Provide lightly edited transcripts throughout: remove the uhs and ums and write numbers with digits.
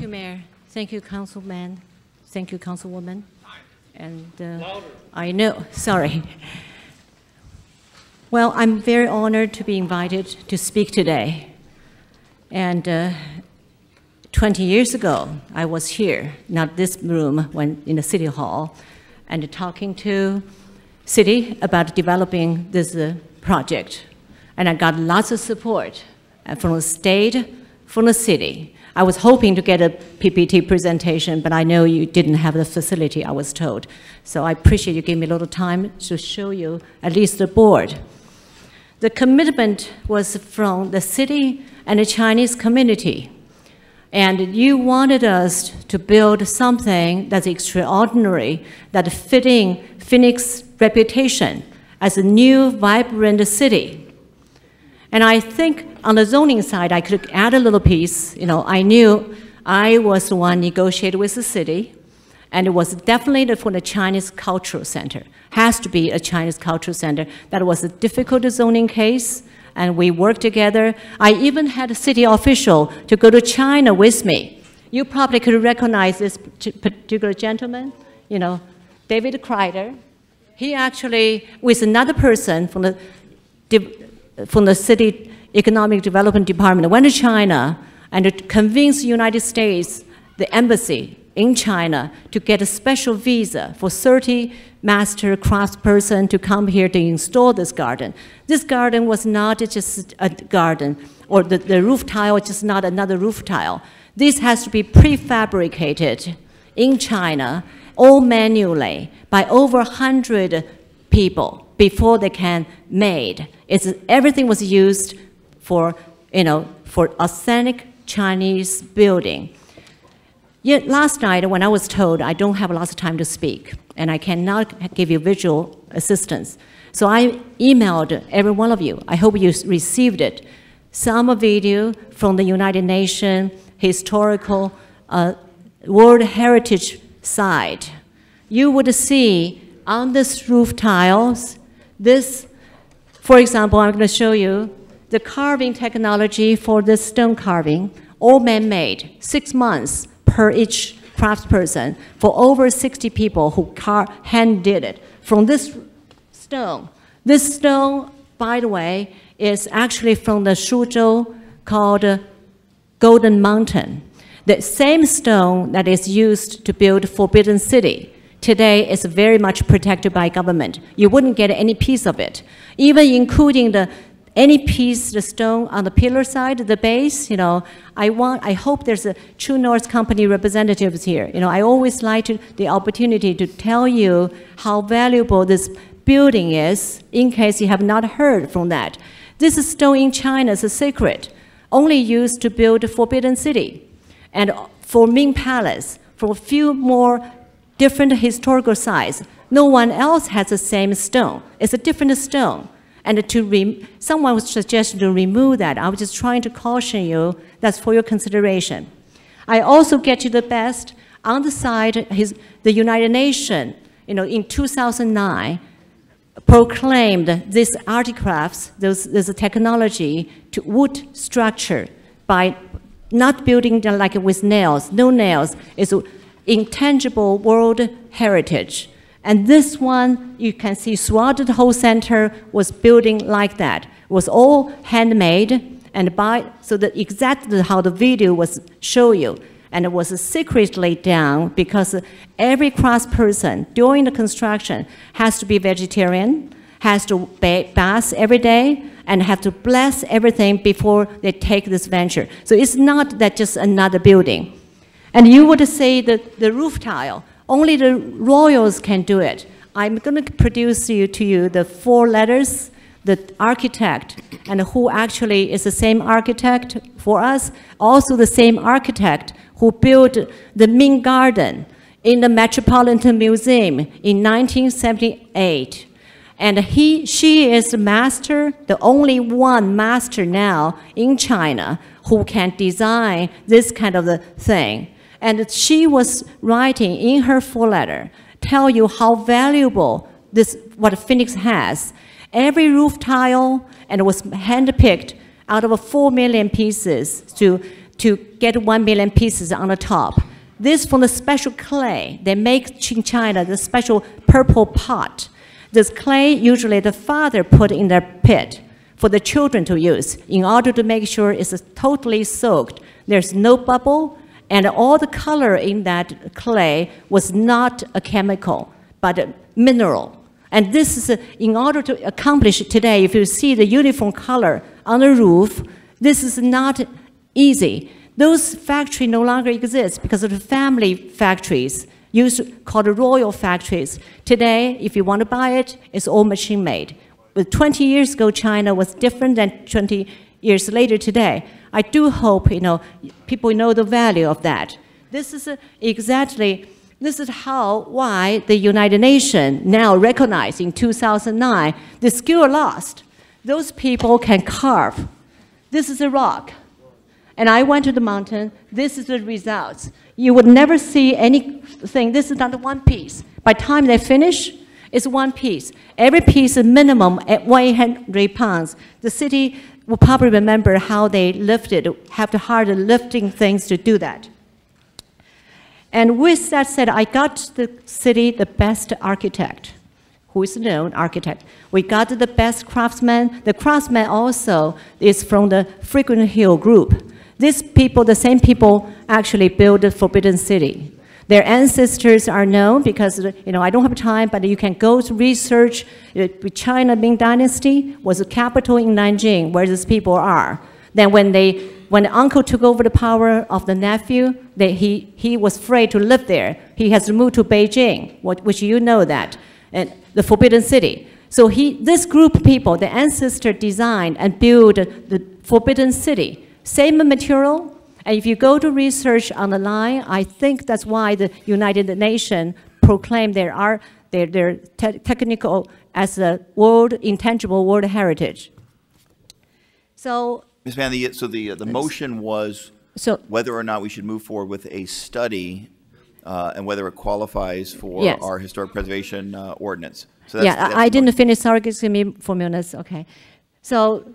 you, Mayor. Thank you, Councilman. Thank you, Councilwoman. And I know, sorry. Well, I'm very honored to be invited to speak today. And 20 years ago, I was here, not this room, when in the City Hall, and talking to city about developing this project. And I got lots of support from the state, from the city. I was hoping to get a PPT presentation, but I know you didn't have the facility, I was told. So I appreciate you giving me a little time to show you at least the board. The commitment was from the city and the Chinese community. And you wanted us to build something that's extraordinary, that fitting Phoenix's reputation as a new, vibrant city. And I think on the zoning side, I could add a little piece. You know, I knew I was the one negotiated with the city, and it was definitely for the Chinese Cultural Center. Has to be a Chinese Cultural Center. That was a difficult zoning case, and we worked together. I even had a city official to go to China with me. You probably could recognize this particular gentleman, you know, David Kreider. He actually, with another person from the city economic development department, went to China and convinced the United States, the embassy in China, to get a special visa for 30 master craftspersons to come here to install this garden. This garden was not just a garden, or the roof tile is just not another roof tile. This has to be prefabricated in China, all manually, by over 100 people before they can made. Everything was used for, you know, for authentic Chinese building. Yet last night when I was told I don't have lots of time to speak and I cannot give you visual assistance, so I emailed every one of you. I hope you received it. Some video from the United Nations historical World Heritage site. You would see on this roof tiles, this, for example, I'm going to show you the carving technology for this stone carving, all man-made, 6 months per each craftsperson for over 60 people who hand did it from this stone. This stone, by the way, is actually from the Suzhou called Golden Mountain. The same stone that is used to build Forbidden City today is very much protected by government. You wouldn't get any piece of it, even including any piece, the stone on the pillar side, the base. You know, I hope there's a True North Company representatives here. You know, I always like the opportunity to tell you how valuable this building is, in case you have not heard from that. This stone in China is a secret, only used to build Forbidden City, and for Ming Palace, for a few more different historical sites. No one else has the same stone. It's a different stone. And someone was suggested to remove that. I was just trying to caution you, that's for your consideration. I also get you the best. On the side, the United Nations, you know, in 2009, proclaimed these artifacts, there's a technology to wood structure by not building them like with nails, no nails. It's intangible world heritage. And this one, you can see throughout the whole center was building like that. It was all handmade, and so that exactly how the video was show you. And it was secretly done because every craftsperson during the construction has to be vegetarian, has to bath every day, and have to bless everything before they take this venture. So it's not that just another building. And you would say that the roof tile, only the royals can do it. I'm going to produce to you the 4 letters, the architect, and who actually is the same architect for us, also the same architect who built the Ming Garden in the Metropolitan Museum in 1978. And she is the master, the only one master now in China who can design this kind of a thing. And she was writing in her 4-letter, tell you how valuable what Phoenix has. Every roof tile, and it was handpicked out of 4 million pieces to to get 1 million pieces on the top. This from the special clay. They make in China the special purple pot. This clay, usually the father put in their pit for the children to use in order to make sure it's totally soaked. There's no bubble, and all the color in that clay was not a chemical, but a mineral. And this is, in order to accomplish it today, if you see the uniform color on the roof, this is not easy. Those factories no longer exist because of the family factories, called royal factories. Today, if you want to buy it, it's all machine made. But 20 years ago, China was different than 20 years later today. I do hope, people know the value of that. This is why the United Nations now recognize in 2009 the skill lost. Those people can carve. This is a rock. And I went to the mountain. This is the results. You would never see anything. This is not one piece. By the time they finish, it's one piece. Every piece is minimum at 100 pounds. The city will probably remember how they have the hard lifting things to do that. And with that said, I got the city the best architect, who is known architect. We got the best craftsman. The craftsman also is from the Frequent Hill group. These people, the same people, actually built the Forbidden City. Their ancestors are known because, I don't have time, but you can go to research. China Ming Dynasty was the capital in Nanjing, where these people are. Then when the uncle took over the power of the nephew, he was afraid to live there. He has moved to Beijing, which you know that, and the Forbidden City. So this group of people, the ancestor designed and built the Forbidden City. Same material, and if you go to research on the line, I think that's why the United Nations proclaimed their technical as a intangible world heritage. So, Ms. Mann, so the motion was whether or not we should move forward with a study and whether it qualifies for our historic preservation ordinance. So that's I didn't finish. Sorry, give me 4 minutes. Okay. So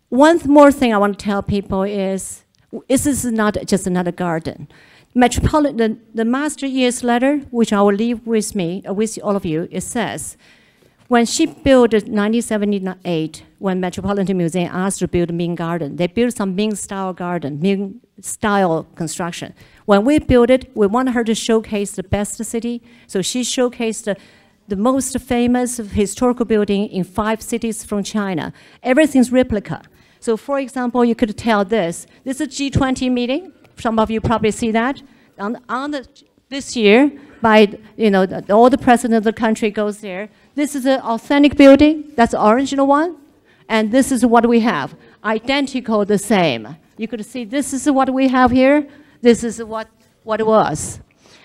one more thing I want to tell people is this is not just another garden. Metropolitan, the Master Year's letter, which I will leave with me, with all of you, it says, when she built in 1978, when Metropolitan Museum asked to build a Ming garden, they built some Ming-style garden, Ming-style construction. When we built it, we wanted her to showcase the best city, so she showcased the most famous historical building in 5 cities from China. Everything's replica. So for example, you could tell this. This is a G20 meeting. Some of you probably see that. This year, all the presidents of the country goes there. This is an authentic building. That's the original one. And this is what we have. Identical, the same. You could see this is what we have here. This is what it was.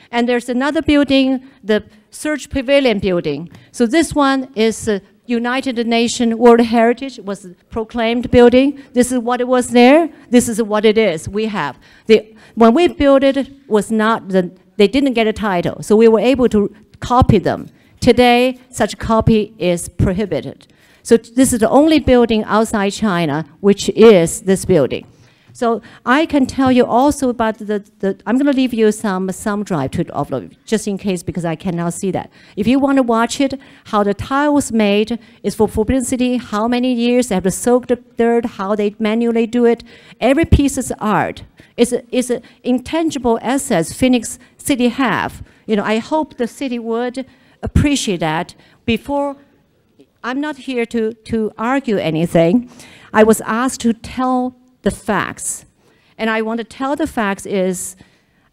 And there's another building, the Search Pavilion building. So this one is United Nations World Heritage, was a proclaimed building. This is what it was there. This is what it is. We have. When we built it, they didn't get a title, so we were able to copy them. Today, such a copy is prohibited. So this is the only building outside China, which is this building. So I can tell you also about I'm going to leave you some drive to all of you, just in case, because I cannot see that. If you want to watch it, how the tile was made is for Forbidden City, how many years they have to soak the dirt, how they manually do it. Every piece is art. It's an intangible assets Phoenix City have. I hope the city would appreciate that. Before, I'm not here to argue anything. I was asked to tell the facts. And I want to tell the facts is,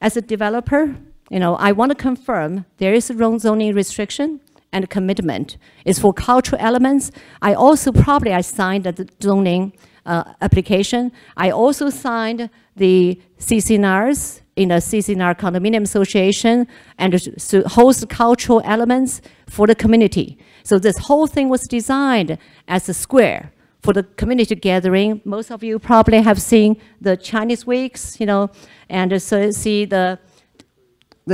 as a developer, I want to confirm there is a zoning restriction and a commitment. It's for cultural elements. I signed the zoning application. I also signed the CCNRs in the CCNR Condominium Association and to host cultural elements for the community. So this whole thing was designed as a square for the community gathering. Most of you probably have seen the Chinese weeks, and so see the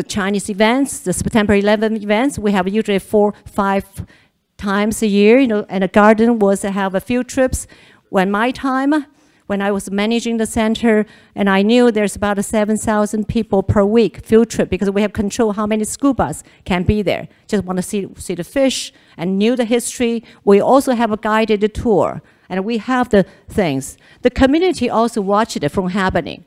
Chinese events, the September 11 events. We have usually 4-5 times a year, and the garden was to have a few trips. When my time, when I was managing the center, and I knew there's about 7,000 people per week field trip because we have control how many school bus can be there. Just want to see the fish and knew the history. We also have a guided tour, and we have the things. The community also watched it from happening.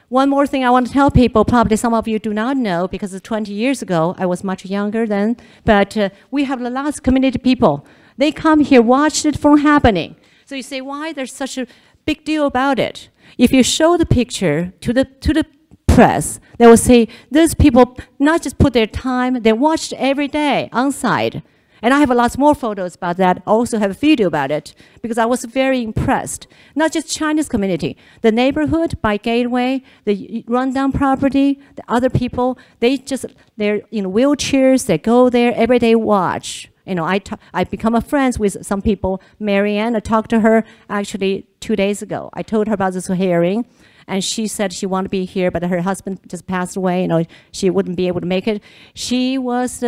One more thing I want to tell people, probably some of you do not know, because 20 years ago, I was much younger then, but we have a lot of community people. They come here, watch it from happening. So you say, why there's such a big deal about it? If you show the picture to the press, they will say, these people not just put their time, they watched every day on site. And I have lots more photos about that. I also have a video about it because I was very impressed. Not just Chinese community, the neighborhood by Gateway, the rundown property, the other people, they're in wheelchairs, they go there every day watch. You know, I become friends with some people. Marianne, I talked to her actually 2 days ago. I told her about this hearing, and she said she wanted to be here, but her husband just passed away. You know, she wouldn't be able to make it. She was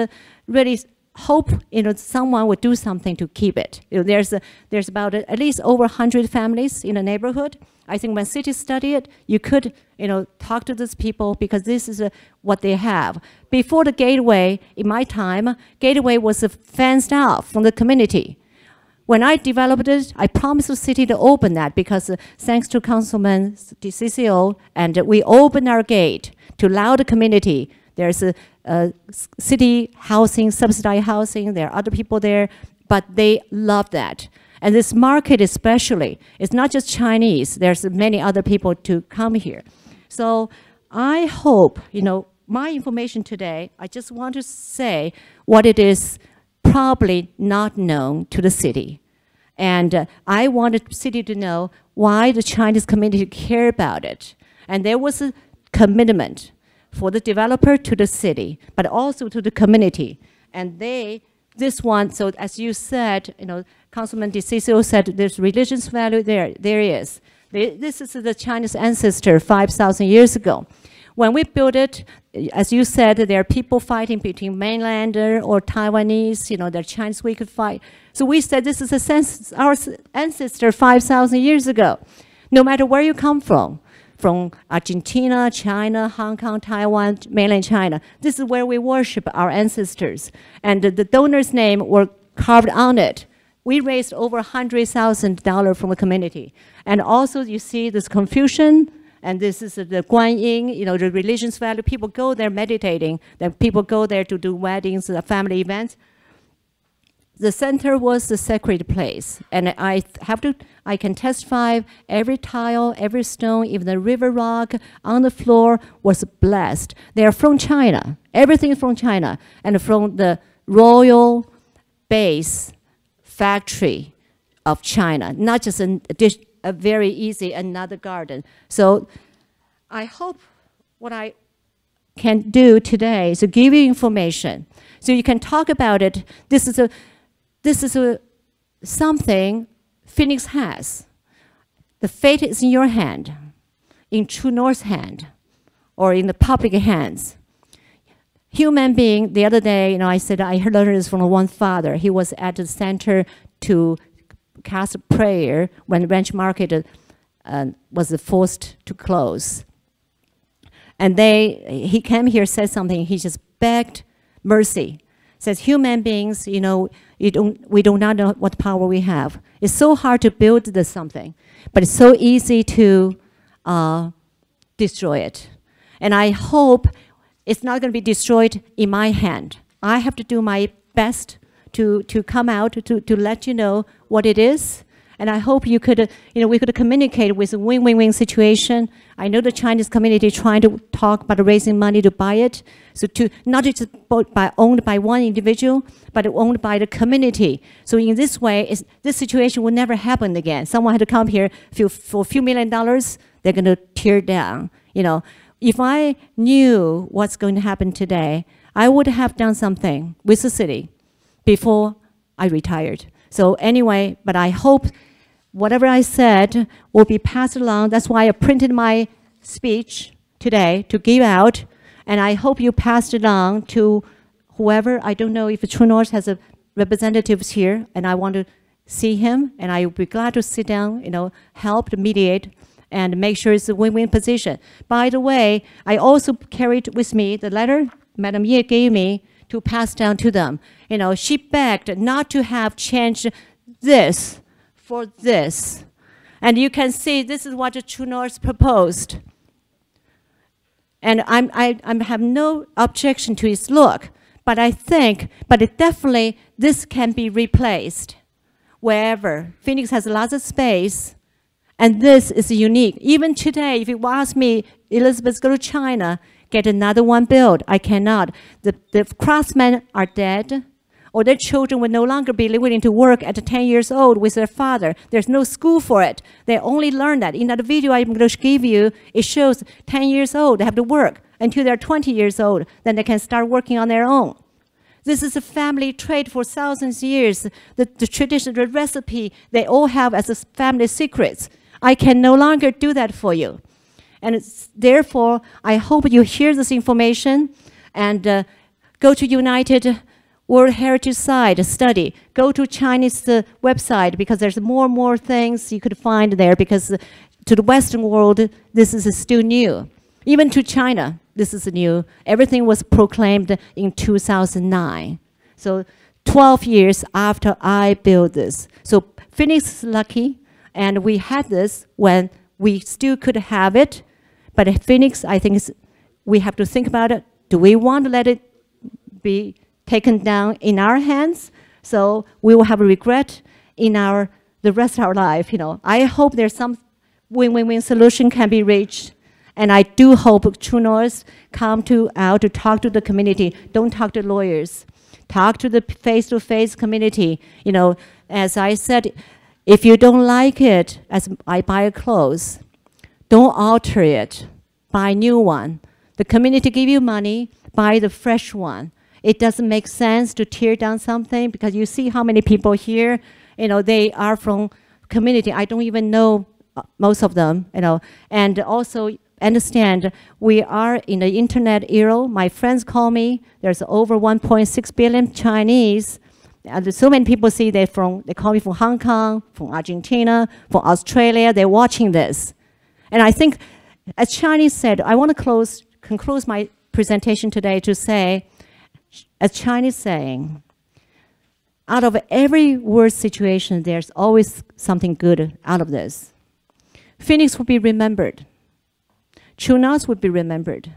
really hope, you know, someone would do something to keep it. You know, there's about at least over 100 families in the neighborhood. I think when cities study it, you could, you know, talk to these people because this is what they have. Before the Gateway, in my time, Gateway was fenced off from the community. When I developed it, I promised the city to open that because thanks to Councilman DCCO, and we opened our gate to allow the community. There's a city housing, subsidized housing, there are other people there, but they love that. And this market especially, it's not just Chinese, there's many other people to come here. So I hope, you know, my information today, I just want to say what it is probably not known to the city. And I wanted the city to know why the Chinese community care about it. And there was a commitment for the developer to the city, but also to the community. And this one, so as you said, you know, Councilman DeCiccio said there's religious value there. There is. This is the Chinese ancestor 5,000 years ago. When we built it, as you said, there are people fighting between mainlander or Taiwanese, you know, they're Chinese, we could fight. So we said this is our ancestor 5,000 years ago. No matter where you come from Argentina, China, Hong Kong, Taiwan, mainland China. This is where we worship our ancestors. And the donor's name were carved on it. We raised over $100,000 from the community. And also you see this Confucian, and this is the Guanyin, you know, the religious value. People go there meditating, then people go there to do weddings, family events. The center was the sacred place, and I can testify every tile, every stone, even the river rock on the floor was blessed. They are from China. Everything is from China, and from the royal base factory of China, not just a very easy another garden. So I hope what I can do today is to give you information so you can talk about it. This is something Phoenix has. The fate is in your hand, in True North's hand, or in the public hands. Human being, the other day, you know, I said I learned this from one father. He was at the center to cast a prayer when Ranch Market was forced to close. And he came here, said something, he just begged mercy. Says human beings, you know, we do not know what power we have. It's so hard to build this something, but it's so easy to destroy it. And I hope it's not going to be destroyed in my hand. I have to do my best to come out, to let you know what it is. And I hope you could, you know, we could communicate with a win-win-win situation. I know the Chinese community trying to talk about raising money to buy it. So to not just owned by one individual, but owned by the community. So in this way, this situation will never happen again. Someone had to come here for a few $1 million, they're going to tear down. You know, if I knew what's going to happen today, I would have done something with the city before I retired. So anyway, but I hope whatever I said will be passed along. That's why I printed my speech today to give out. And I hope you passed it on to whoever. I don't know if True North has representatives here, and I want to see him, and I would be glad to sit down, help to mediate and make sure it's a win-win position. By the way, I also carried with me the letter Madam Ye gave me to pass down to them. She begged not to have changed this for this. And you can see this is what the True North proposed. And I have no objection to its look, but definitely this can be replaced wherever. Phoenix has lots of space, and this is unique. Even today, if you ask me, Elizabeth, go to China, get another one built. I cannot. The craftsmen are dead, or their children will no longer be willing to work at 10 years old with their father. There's no school for it. They only learn that. In that video I'm going to give you, it shows 10 years old, they have to work until they're 20 years old. Then they can start working on their own. This is a family trait for thousands of years. The tradition, the recipe, they all have as a family secrets. I can no longer do that for you. And therefore, I hope you hear this information and go to United World Heritage Site study. Go to Chinese website because there's more and more things you could find there because to the Western world, this is still new. Even to China, this is new. Everything was proclaimed in 2009. So 12 years after I built this. So Phoenix is lucky, and we had this when we still could have it. But Phoenix, I think we have to think about it. Do we want to let it be taken down in our hands? So we will have a regret in the rest of our life. I hope there's some win-win-win solution can be reached. And I do hope True North come out to talk to the community. Don't talk to lawyers. Talk to the face-to-face community. As I said, if you don't like it, as I buy a clothes, don't alter it. Buy a new one. The community give you money, buy the fresh one. It doesn't make sense to tear down something because you see how many people here, they are from community. I don't even know most of them, and also understand we are in the internet era. My friends call me. There's over 1.6 billion Chinese. And so many people see they call me from Hong Kong, from Argentina, from Australia. They're watching this. And I think, as Chinese said, I want to conclude my presentation today to say, as Chinese saying, out of every worst situation, there's always something good out of this. Phoenix will be remembered. True North would be remembered.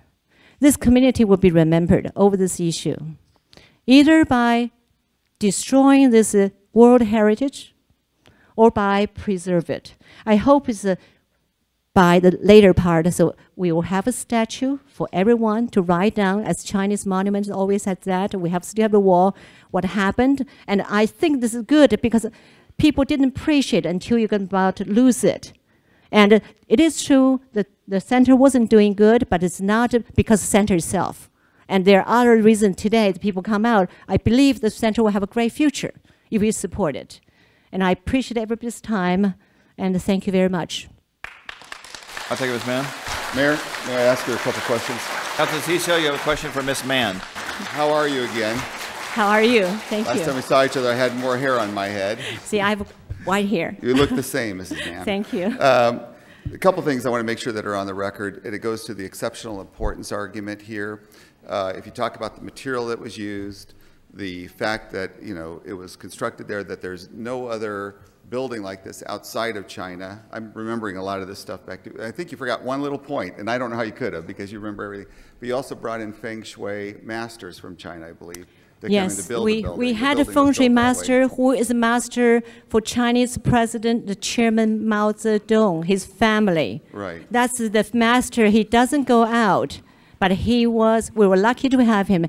This community will be remembered over this issue, either by destroying this world heritage or by preserve it. I hope it's by the later part, so we will have a statue for everyone to write down, as Chinese monuments always had that. We still have the wall, what happened. And I think this is good because people didn't appreciate it until you're about to lose it. And it is true that the center wasn't doing good, but it's not because the center itself. And there are other reasons today that people come out. I believe the center will have a great future if we support it. And I appreciate everybody's time, and thank you very much. I'll take it, Ms. Mann. Mayor, may I ask you a couple questions? Councilman Ciccio, you have a question for Ms. Mann. How are you again? How are you? Thank you. Last time we saw each other, I had more hair on my head. See, I have white hair. You look the same, Mrs. Mann. Thank you. A couple things I want to make sure that are on the record, and it goes to the exceptional importance argument here. If you talk about the material that was used, the fact that it was constructed there, that there's no other building like this outside of China. I'm remembering a lot of this stuff back to, I think you forgot one little point, and I don't know how you could have because you remember everything. But you also brought in Feng Shui masters from China, I believe. Yes, we had a Feng Shui master who is a master for Chinese President, the Chairman Mao Zedong, his family. Right. That's the master. He doesn't go out, but we were lucky to have him.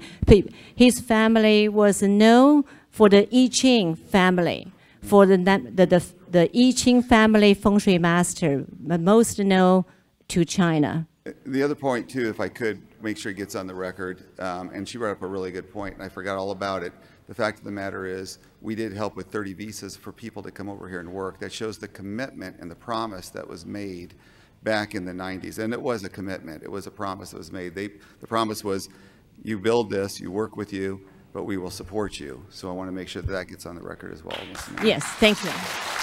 His family was known for the I Ching family, for the I Ching family Feng Shui master, most known to China. The other point, too, if I could make sure it gets on the record, and she brought up a really good point, and I forgot all about it. The fact of the matter is we did help with 30 visas for people to come over here and work. That shows the commitment and the promise that was made back in the 90s. And it was a commitment. It was a promise that was made. The promise was, you build this, you work with you, but we will support you. So I want to make sure that that gets on the record as well. Yes, thank you.